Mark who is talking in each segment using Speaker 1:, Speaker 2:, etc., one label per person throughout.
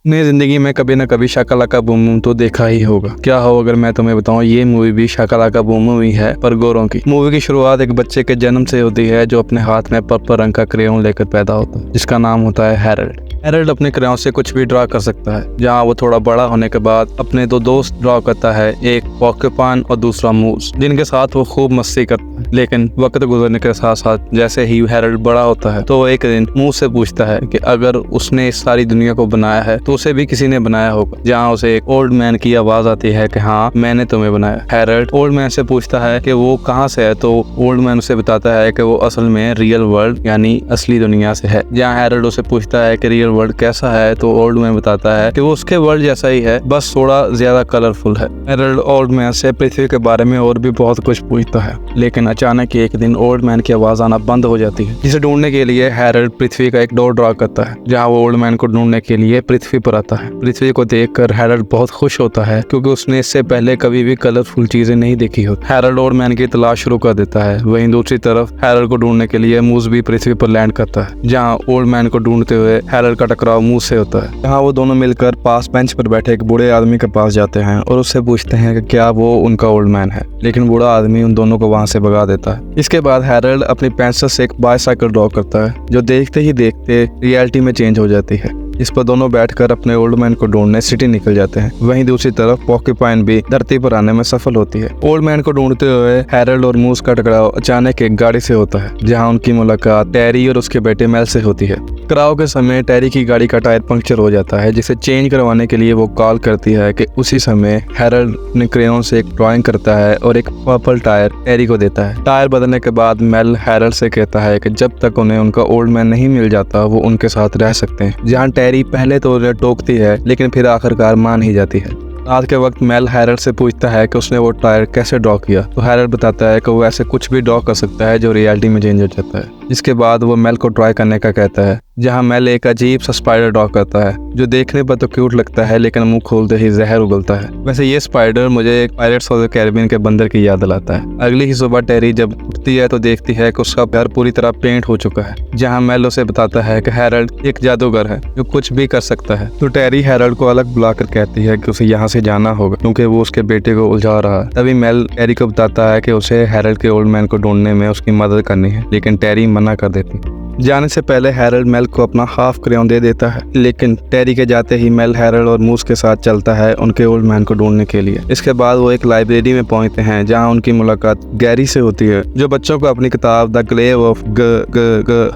Speaker 1: अपनी जिंदगी में कभी ना कभी शाका-लाका बूम बूम तो देखा ही होगा। क्या हो अगर मैं तुम्हें बताऊं, ये मूवी भी शाका-लाका बूम बूम ही है, पर गोरों की। मूवी की शुरुआत एक बच्चे के जन्म से होती है जो अपने हाथ में पर्पल रंग का क्रेयॉन लेकर पैदा होता है, जिसका नाम होता है हैरल्ड। हैरल्ड अपने क्रेयॉन से कुछ भी ड्रा कर सकता है। जहाँ वो थोड़ा बड़ा होने के बाद अपने दो दोस्त ड्रा करता है, एक पॉर्क्यूपाइन और दूसरा मूस, जिनके साथ वो खूब मस्ती करता है। लेकिन वक्त गुजरने के साथ साथ जैसे ही हैरल्ड बड़ा होता है तो एक दिन मूस से पूछता है कि अगर उसने इस सारी दुनिया को बनाया है तो उसे भी किसी ने बनाया होगा। जहाँ उसे एक ओल्ड मैन की आवाज आती है कि हाँ, मैंने तुम्हें बनाया। हैरल्ड ओल्ड मैन से पूछता है कि वो कहाँ से है, तो ओल्ड मैन उसे बताता है कि वो असल में रियल वर्ल्ड यानी असली दुनिया से है। जहाँ हैरल्ड उसे पूछता है कि रियल वर्ल्ड कैसा है, तो ओल्ड मैन बताता है कि वो उसके वर्ल्ड जैसा ही है, बस थोड़ा ज्यादा कलरफुल है। हैरल्ड ओल्ड मैन से पृथ्वी के बारे में और भी बहुत कुछ पूछता है, लेकिन अचानक एक दिन ओल्ड मैन की आवाज आना बंद हो जाती है, जिसे ढूंढने के लिए हैरल्ड पृथ्वी का एक डोर ड्रा करता है। जहाँ वो ओल्ड मैन को ढूंढने के लिए पृथ्वी पर आता है। पृथ्वी को देखकर हैरल्ड बहुत खुश होता है, क्योंकि उसने इससे पहले कभी भी कलरफुल चीजें नहीं देखी होती। हैरल्ड ओल्ड मैन की तलाश शुरू कर देता है। वहीं दूसरी तरफ हैरल्ड को ढूंढने के लिए मूस भी पृथ्वी पर लैंड करता है। जहाँ ओल्ड मैन को ढूंढते हुए हैरल्ड का टकराव मूस से होता है। जहाँ वो दोनों मिलकर पास बेंच पर बैठे एक बूढ़े आदमी के पास जाते हैं और उससे पूछते हैं कि क्या वो उनका ओल्ड मैन है, लेकिन बूढ़ा आदमी उन दोनों को वहां से भगा देता है। इसके बाद हैरल्ड अपनी पेंसिल से एक बाइसाइकिल ड्रॉ करता है, जो देखते ही देखते रियलिटी में चेंज हो जाती है। इस पर दोनों बैठकर अपने ओल्ड मैन को ढूंढने सिटी निकल जाते हैं। वहीं दूसरी तरफ पॉर्क्यूपाइन भी धरती पर आने में सफल होती है। ओल्ड मैन को ढूंढते हुए हैरल्ड और मूस का टकराव अचानक एक गाड़ी से होता है, जहां उनकी मुलाकात टेरी और उसके बेटे मेल से होती है। टकराव के समय टेरी की गाड़ी का टायर पंक्चर हो जाता है, जिसे चेंज करवाने के लिए वो कॉल करती है कि उसी समय हैरल्ड अपने क्रेयॉन से एक ड्राइंग करता है और एक पर्पल टायर टेरी को देता है। टायर बदलने के बाद मेल हैरल्ड से कहता है कि जब तक उन्हें उनका ओल्ड मैन नहीं मिल जाता वो उनके साथ रह सकते हैं। जहाँ टेरी पहले तो उन्हें टोकती है, लेकिन फिर आखिरकार मान ही जाती है। रात के वक्त मेल हैरल्ड से पूछता है कि उसने वो टायर कैसे ड्रॉ किया, तो हैरल्ड बताता है कि वो ऐसे कुछ भी ड्रॉ कर सकता है जो रियलिटी में चेंज हो जाता है। इसके बाद वो मेल को ट्राई करने का कहता है, जहाँ मेल एक अजीब सा स्पाइडर ड्रॉ करता है, जो देखने पर तो क्यूट लगता है, लेकिन मुंह खोलते ही जहर उगलता है। वैसे ये स्पाइडर मुझे एक पायरेट्स ऑफ द कैरिबियन के बंदर की याद दिलाता है। अगली ही सुबह टेरी जब उठती है तो देखती है कि उसका घर पूरी तरह पेंट हो चुका है। जहाँ मेल उसे बताता है कि हैरल्ड एक जादूगर है जो कुछ भी कर सकता है। तो टेरी हैरल्ड को अलग बुलाकर कहती है कि उसे यहाँ से जाना होगा, क्योंकि वो उसके बेटे को उलझा रहा है। तभी मेल टेरी को बताता है कि उसे हैरल्ड के ओल्ड मैन को ढूंढने में उसकी मदद करनी है, लेकिन टेरी मना कर देती है। जाने से पहले हैरल्ड मेल को अपना हाफ क्रेयॉन दे देता है, लेकिन टेरी के जाते ही मेल हैरल्ड और मूस के साथ चलता है उनके ओल्ड मैन को ढूंढने के लिए। इसके बाद वो एक लाइब्रेरी में पहुंचते हैं, जहां उनकी मुलाकात गैरी से होती है, जो बच्चों को अपनी किताब द ग्लेव ऑफ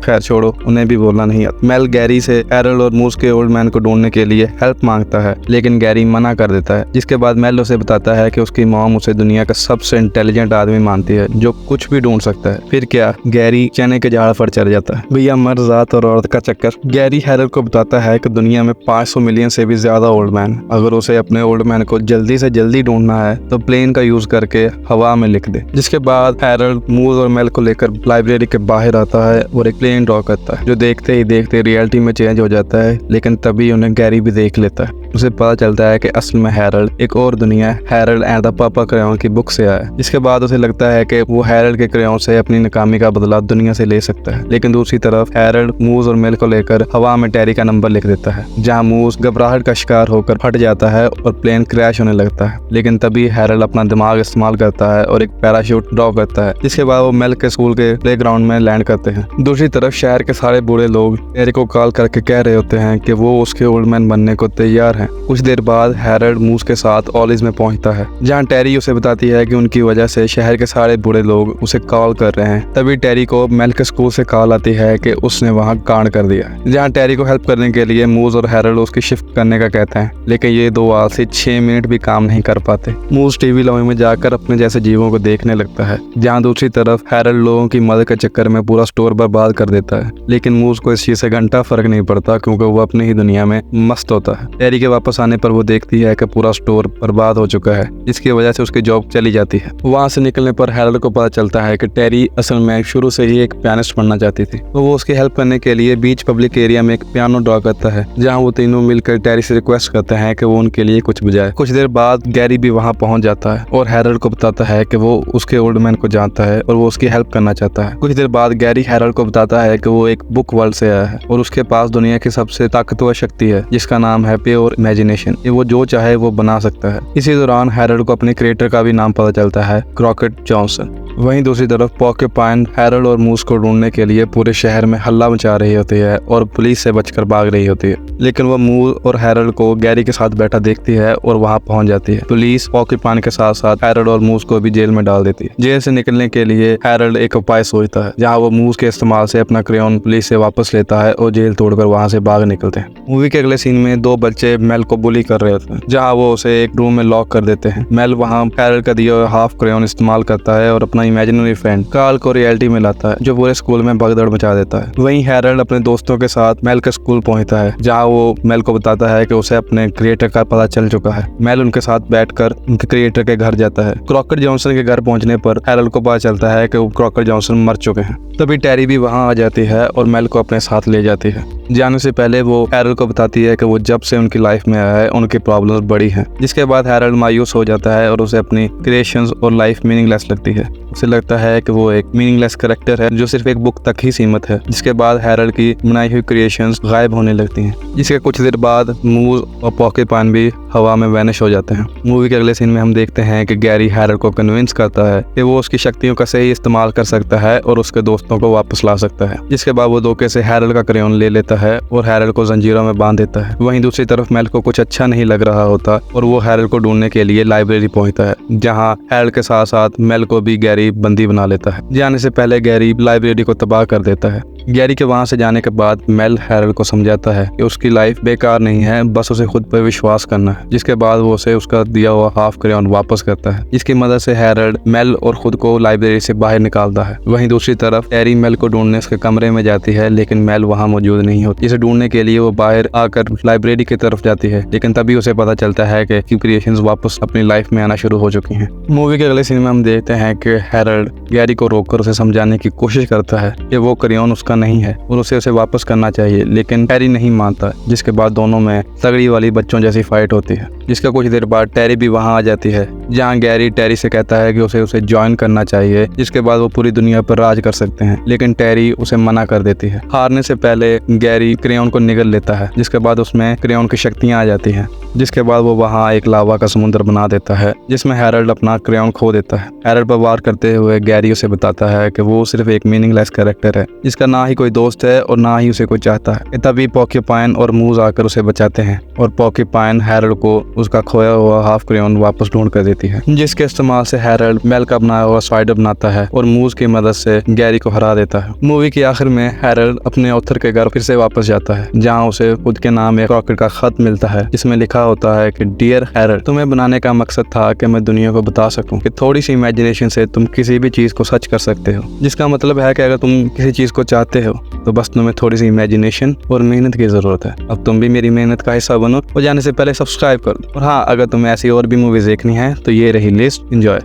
Speaker 1: खैर छोड़ो, उन्हें भी बोलना नहीं आता। मेल गैरी से हैरल्ड और मूस के ओल्ड मैन को ढूंढने के लिए हेल्प मांगता है, लेकिन गैरी मना कर देता है। जिसके बाद मेल उसे बताता है कि उसकी मॉम उसे दुनिया का सबसे इंटेलिजेंट आदमी मानती है, जो कुछ भी ढूंढ सकता है। फिर क्या, गैरी चने के झाड़ पर चढ़ जाता है। भैया मर्द जात और औरत का चक्कर। गैरी हैरल्ड को बताता है कि दुनिया में 500 मिलियन से भी ज्यादा ओल्ड मैन। अगर उसे अपने ओल्ड मैन को जल्दी से जल्दी ढूंढना है तो प्लेन का यूज करके हवा में लिख दे। जिसके बाद हैरल्ड मूस और मेल को लेकर लाइब्रेरी के बाहर आता है और एक प्लेन ड्रॉ करता है, जो देखते ही देखते रियलिटी में चेंज हो जाता है। लेकिन तभी उन्हें गैरी भी देख लेता है। उसे पता चलता है कि असल में हैरल्ड एक और दुनिया Harold and the purple crayon की बुक से आया। जिसके बाद उसे लगता है कि वो हैरल्ड के क्रेयॉन से अपनी नाकामी का बदला दुनिया से ले सकता है। लेकिन दूसरी तरफ हैरल्ड मूस और मेल को लेकर हवा में टेरी का नंबर लिख देता है, जहां मूस घबराहट का शिकार होकर फट जाता है और प्लेन क्रैश होने लगता है। लेकिन तभी हैरल्ड अपना दिमाग इस्तेमाल करता है और एक पैराशूट ड्रॉ करता है। जिसके बाद वो मेल के स्कूल के प्लेग्राउंड में लैंड करते हैं। दूसरी तरफ शहर के सारे बूढ़े लोग टेरी को कॉल करके कह रहे होते हैं कि वो उसके ओल्ड मैन बनने को तैयार हैं। कुछ देर बाद हैरल्ड मूस के साथ ऑलिज में पहुंचता है, जहां टेरी उसे बताती है कि उनकी वजह से शहर के सारे बूढ़े लोग उसे कॉल कर रहे हैं। तभी टेरी को मेल के स्कूल से कॉल आती है कि उसने वहां कांड कर दिया। जहां टेरी को हेल्प करने के लिए मूस और हैरल्ड उसकी शिफ्ट करने का कहते हैं, लेकिन ये दो आलसी 6 मिनट भी काम नहीं कर पाते। मूस टीवी लॉबी में जाकर अपने जैसे जीवों को देखने लगता है। जहां दूसरी तरफ हैरल्ड लोगों की मदद के चक्कर में पूरा स्टोर बर्बाद कर देता है। लेकिन मूस को इस चीज से घंटा फर्क नहीं पड़ता, क्योंकि वो अपनी ही दुनिया में मस्त होता है। टेरी के वापस आने पर वो देखती है कि पूरा स्टोर बर्बाद हो चुका है, जिसकी वजह से उसकी जॉब चली जाती है। वहां से निकलने पर हैरल्ड को पता चलता है कि टेरी असल में शुरू से ही एक पियानिस्ट बनना चाहती थी। तो वो उसकी हेल्प करने के लिए बीच पब्लिक एरिया में एक पियानो ड्रॉ करता है, जहाँ वो तीनों मिलकर टेरी से रिक्वेस्ट करते हैं कि वो उनके लिए कुछ बजाए। कुछ देर बाद गैरी भी वहाँ पहुँच जाता है और हैरोल्ड को बताता है कि वो उसके ओल्ड मैन को जानता है और वो उसकी हेल्प करना चाहता है। कुछ देर बाद गैरी हैरोल्ड को बताता है कि वो एक बुक वर्ल्ड से आया है और उसके पास दुनिया की सबसे ताकतवर शक्ति है जिसका नाम है प्योर इमेजिनेशन। ये वो जो चाहे वो बना सकता है। इसी दौरान हैरोल्ड को अपने क्रिएटर का भी नाम पता चलता है, क्रॉकेट जॉनसन। वहीं दूसरी तरफ पॉर्क्यूपाइन हैरोल्ड और मूस को ढूंढने के लिए पूरे शहर में हल्ला मचा रही होती है और पुलिस से बचकर भाग रही होती है, लेकिन वह मूस और हैरोल्ड को गैरी के साथ बैठा देखती है और वहां पहुंच जाती है। पुलिस पॉर्क्यूपाइन के साथ साथ हैरोल्ड और मूस को भी जेल में डाल देती है। जेल से निकलने के लिए हैरोल्ड एक उपाय सोचता है, जहाँ वो मूस के इस्तेमाल से अपना क्रेयॉन पुलिस से वापस लेता है और जेल तोड़कर वहां से भाग निकलते हैं। मूवी के अगले सीन में दो बच्चे मेल को बुली कर रहे होते हैं, जहाँ वो उसे एक रूम में लॉक कर देते हैं। मेल वहाँ हैरोल्ड का दिया हाफ क्रेयॉन इस्तेमाल करता है और अपना इमेजिनरी फ्रेंड कार्ल को रियलिटी में लाता है, जो पूरे स्कूल में भगदड़ मचा देता है। वहीं हैरोल्ड अपने दोस्तों के साथ मेल के स्कूल पहुंचता है, जहां वो मेल को बताता है कि उसे अपने क्रिएटर का पता चल चुका है। मेल उनके साथ बैठकर उनके क्रिएटर के घर जाता है। क्रॉकेट जॉनसन के घर पहुंचने पर हैरोल्ड को पता चलता है कि वो क्रॉकेट जॉनसन मर चुके हैं। तभी टेरी भी वहां आ जाती है और मेल को अपने साथ ले जाती है। जाने से पहले वो हैरोल्ड को बताती है कि वो जब से उनकी लाइफ में आया है उनकी प्रॉब्लम्स बड़ी हैं। जिसके बाद हैरोल्ड मायूस हो जाता है और उसे अपनी क्रिएशंस और लाइफ मीनिंगलेस लगती है। उसे लगता है कि वो एक मीनिंगलेस कैरेक्टर है जो सिर्फ एक बुक तक ही सीमित है। जिसके बाद हैरोल्ड की बनाई हुई क्रिएशंस गायब होने लगती हैं। जिसके कुछ देर बाद मूस और पॉर्क्यूपाइन भी हवा में वैनिश हो जाते हैं। मूवी के अगले सीन में हम देखते हैं कि गैरी हैरोल्ड को कन्विंस करता है कि वो उसकी शक्तियों का सही इस्तेमाल कर सकता है और उसके दोस्तों को वापस ला सकता है। जिसके बाद वो धोखे से हैरोल्ड का क्रेयॉन ले लेता है और हैरोल्ड को जंजीरों में बांध देता है। वहीं दूसरी तरफ मेल को कुछ अच्छा नहीं लग रहा होता और वो हैरोल्ड को ढूंढने के लिए लाइब्रेरी पहुंचता है, जहां हैरोल्ड के साथ साथ मेल को भी गैरी बंदी बना लेता है। जाने से पहले गैरी लाइब्रेरी को तबाह कर देता है। गैरी के वहां से जाने के बाद मेल हैरोल्ड को समझाता है कि उसकी लाइफ बेकार नहीं है, बस उसे खुद पर विश्वास करना है। जिसके बाद वो उसे उसका दिया हुआ हाफ क्रेयॉन वापस करता है, जिसकी मदद से हैरोल्ड मेल और खुद को लाइब्रेरी से बाहर निकालता है। वहीं दूसरी तरफ टेरी मेल को ढूंढने उसके कमरे में जाती है, लेकिन मेल वहां मौजूद नहीं होती। इसे ढूंढने के लिए वो बाहर आकर लाइब्रेरी की तरफ जाती है, लेकिन तभी उसे पता चलता है कि क्रिएशंस वापस अपनी लाइफ में आना शुरू हो चुकी हैं। मूवी के अगले सीन में हम देखते हैं कि हैरोल्ड गैरी को रोककर उसे समझाने की कोशिश करता है कि वो क्रेयॉन उसका नहीं है और उसे वापस करना चाहिए, लेकिन टेरी नहीं मानता। जिसके बाद दोनों में तगड़ी वाली बच्चों जैसी फाइट होती है। जिसका कुछ देर बाद टेरी भी वहां आ जाती है, जहां गैरी टेरी से कहता है कि उसे ज्वाइन करना चाहिए, जिसके बाद वो पूरी दुनिया पर राज कर सकते हैं, लेकिन टेरी उसे मना कर देती है। हारने से पहले गैरी क्रेयॉन को निगल लेता है, जिसके बाद उसमें क्रेयॉन की शक्तियां आ जाती हैं। जिसके बाद वो वहां एक लावा का समुद्र बना देता है, जिसमें हैरोल्ड अपना क्रेयॉन खो देता है। हैरोल्ड पर वार करते हुए गैरी उसे बताता है कि वो सिर्फ एक मीनिंगलेस कैरेक्टर है, जिसका ना ही कोई दोस्त है और ना ही उसे कोई चाहता है। तभी पॉर्क्यूपाइन और मूस आकर उसे बचाते हैं और पॉर्क्यूपाइन हैरोल्ड को उसका खोया हुआ हाफ क्रेयॉन वापस ढूंढ कर देती है, जिसके इस्तेमाल से हैरोल्ड मेल का बनाया हुआ स्पाइडर बनाता है और मूस की मदद से गैरी को हरा देता है। मूवी के आखिर में हैरोल्ड अपने ऑथर के घर फिर से वापस जाता है, जहाँ उसे खुद के नाम एक क्रॉकेट का खत मिलता है, जिसमें लिखा होता है कि डियर हैरोल्ड, तुम्हें बनाने का मकसद था कि मैं दुनिया को बता सकूं कि थोड़ी सी इमेजिनेशन से तुम किसी भी चीज को सच कर सकते हो। जिसका मतलब है कि अगर तुम किसी चीज को चाहते हो तो बस तुम्हें थोड़ी सी इमेजिनेशन और मेहनत की जरूरत है। अब तुम भी मेरी मेहनत का हिस्सा बनो और जाने से पहले सब्सक्राइब कर दो। और हाँ, अगर तुम्हें ऐसी और भी मूवीज देखनी है तो ये रही लिस्ट। एंजॉय।